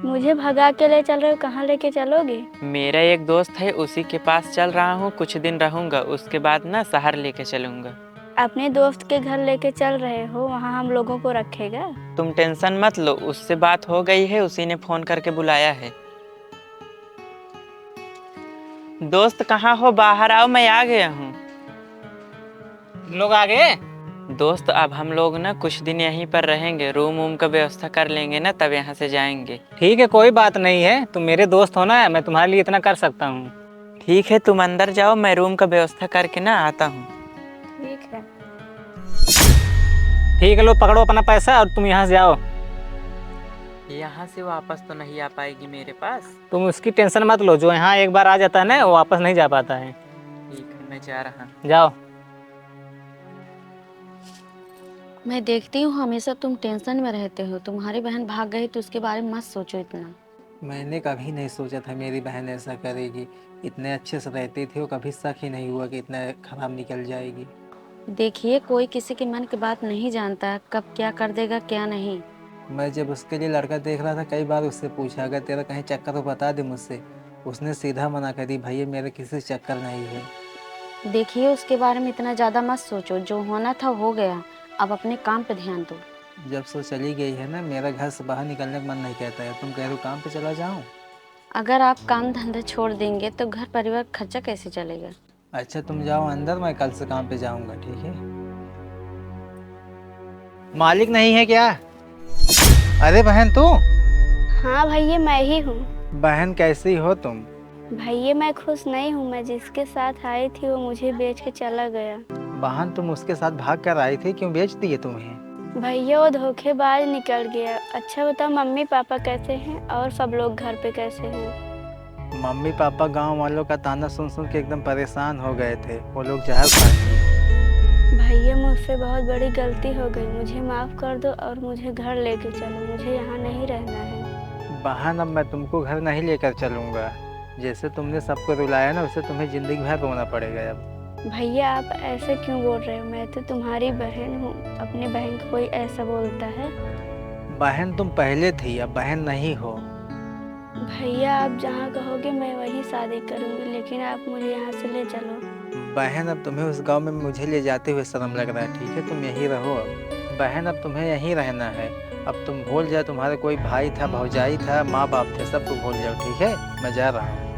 मुझे भगा के ले चल रहे हो, कहाँ लेके चलोगे? मेरा एक दोस्त है, उसी के पास चल रहा हूँ, कुछ दिन रहूँगा, उसके बाद ना शहर लेके चलूँगा। अपने दोस्त के घर लेके चल रहे हो, वहाँ हम लोगों को रखेगा? तुम टेंशन मत लो, उससे बात हो गई है, उसी ने फ़ोन करके बुलाया है। दोस्त कहाँ हो? बाहर आओ, मैं आ गया हूँ। लोग आ गए। दोस्त अब हम लोग ना कुछ दिन यहीं पर रहेंगे, रूम वूम का व्यवस्था कर लेंगे ना, तब यहाँ से जाएंगे। ठीक है, कोई बात नहीं है, तुम मेरे दोस्त हो ना, मैं तुम्हारे लिए इतना कर सकता हूँ। ठीक है, तुम अंदर जाओ, मैं रूम का व्यवस्था करके ना आता हूँ। ठीक है। ठीक है, लो पकड़ो अपना पैसा और तुम यहाँ से जाओ। यहाँ से वापस तो नहीं आ पाएगी मेरे पास। तुम उसकी टेंशन मत लो, जो यहाँ एक बार आ जाता है ना वो वापस नहीं जा पाता है। ठीक है, मैं जा रहा हूँ। जाओ। मैं देखती हूँ हमेशा तुम टेंशन में रहते हो। तुम्हारी बहन भाग गई तो उसके बारे में मत सोचो इतना। मैंने कभी नहीं सोचा था मेरी बहन ऐसा करेगी। इतने अच्छे से रहती थी, वो कभी शक ही नहीं हुआ कि इतना खराब निकल जाएगी। देखिए, कोई किसी के मन की बात नहीं जानता, कब क्या कर देगा क्या नहीं। मैं जब उसके लिए लड़का देख रहा था, कई बार उससे पूछा अगर तेरा कहीं चक्कर तो बता दे मुझसे। उसने सीधा मना कर दी, भैया मेरे किसी से चक्कर नहीं है। देखिए, उसके बारे में इतना ज़्यादा मत सोचो, जो होना था हो गया। अब अपने काम पे ध्यान दो। जब से चली गई है ना, मेरा घर से बाहर निकलने का मन नहीं कहता है। तुम कह रहे हो काम पे चला जाऊँ? अगर आप काम धंधा छोड़ देंगे तो घर परिवार खर्चा कैसे चलेगा? अच्छा तुम जाओ अंदर, मैं कल से काम पे जाऊँगा, ठीक है। मालिक नहीं है क्या? अरे बहन तू? हाँ भैया, मैं ही हूँ। बहन कैसी हो तुम? भैया मैं खुश नहीं हूँ, मैं जिसके साथ आई थी वो मुझे बेच के चला गया। बहन तुम उसके साथ भाग कर आई थी, क्यों बेच दिए तुम्हें? भैया वो धोखेबाज निकल गया। अच्छा बताओ, मम्मी पापा कैसे हैं और सब लोग घर पे कैसे हैं? मम्मी पापा गांव वालों का ताना सुन सुन के एकदम परेशान हो गए थे, वो लोग जहर खा गए। भैया मुझसे बहुत बड़ी गलती हो गई, मुझे माफ़ कर दो और मुझे घर लेके चलो, मुझे यहाँ नहीं रहना है। बहन अब मैं तुमको घर नहीं लेकर चलूँगा। जैसे तुमने सबको रुलाया ना, वैसे तुम्हें ज़िंदगी भर रोना पड़ेगा अब। भैया आप ऐसे क्यों बोल रहे हो? मैं तो तुम्हारी बहन हूँ, अपनी बहन को कोई ऐसा बोलता है? बहन तुम पहले थी, अब बहन नहीं हो। भैया आप जहाँ कहोगे मैं वहीं शादी करूँगी, लेकिन आप मुझे यहाँ से ले चलो। बहन अब तुम्हें उस गांव में मुझे ले जाते हुए शर्म लग रहा है, ठीक है तुम यहीं रहो अब। बहन अब तुम्हें यहीं रहना है। अब तुम भूल जाओ तुम्हारे कोई भाई था, भौजाई था, माँ बाप थे, सबको भूल जाओ, ठीक है। मैं जा रहा हूँ।